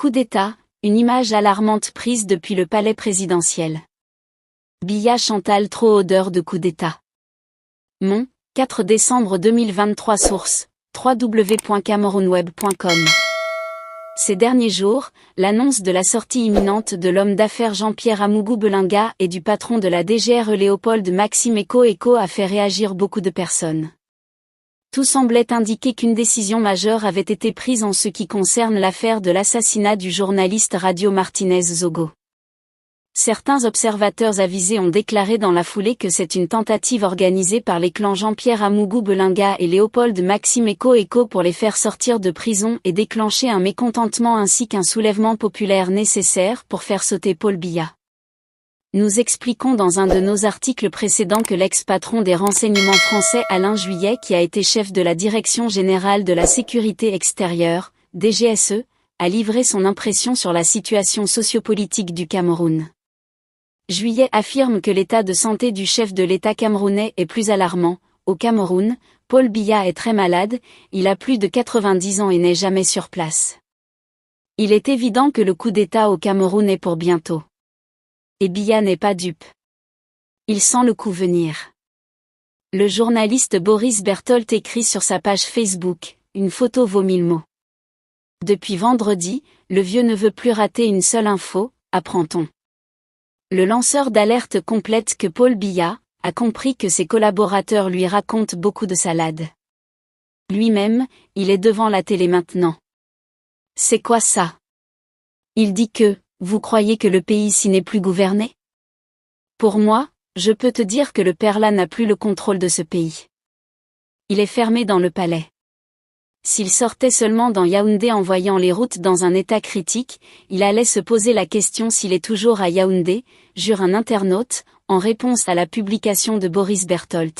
Coup d'État, une image alarmante prise depuis le palais présidentiel. Biya Chantal trop odeur de coup d'État. 4 décembre 2023 Source, www.camerounweb.com. Ces derniers jours, l'annonce de la sortie imminente de l'homme d'affaires Jean-Pierre Amougou Belinga et du patron de la DGRE Léopold Maxime Eko a fait réagir beaucoup de personnes. Tout semblait indiquer qu'une décision majeure avait été prise en ce qui concerne l'affaire de l'assassinat du journaliste Radio Martinez Zogo. Certains observateurs avisés ont déclaré dans la foulée que c'est une tentative organisée par les clans Jean-Pierre Amougou Belinga et Léopold Maxime Eko pour les faire sortir de prison et déclencher un mécontentement ainsi qu'un soulèvement populaire nécessaire pour faire sauter Paul Biya. Nous expliquons dans un de nos articles précédents que l'ex-patron des renseignements français Alain Juillet, qui a été chef de la Direction générale de la sécurité extérieure, DGSE, a livré son impression sur la situation sociopolitique du Cameroun. Juillet affirme que l'état de santé du chef de l'État camerounais est plus alarmant. Au Cameroun, Paul Biya est très malade, il a plus de 90 ans et n'est jamais sur place. Il est évident que le coup d'État au Cameroun est pour bientôt. Et Biya n'est pas dupe. Il sent le coup venir. Le journaliste Boris Berthold écrit sur sa page Facebook, une photo vaut 1000 mots. Depuis vendredi, le vieux ne veut plus rater une seule info, apprend-on. Le lanceur d'alerte complète que Paul Biya a compris que ses collaborateurs lui racontent beaucoup de salades. Lui-même, il est devant la télé maintenant. C'est quoi ça? Il dit que, vous croyez que le pays ici n'est plus gouverné? Pour moi, je peux te dire que le père là n'a plus le contrôle de ce pays. Il est fermé dans le palais. S'il sortait seulement dans Yaoundé en voyant les routes dans un état critique, il allait se poser la question s'il est toujours à Yaoundé, jure un internaute, en réponse à la publication de Boris Berthold.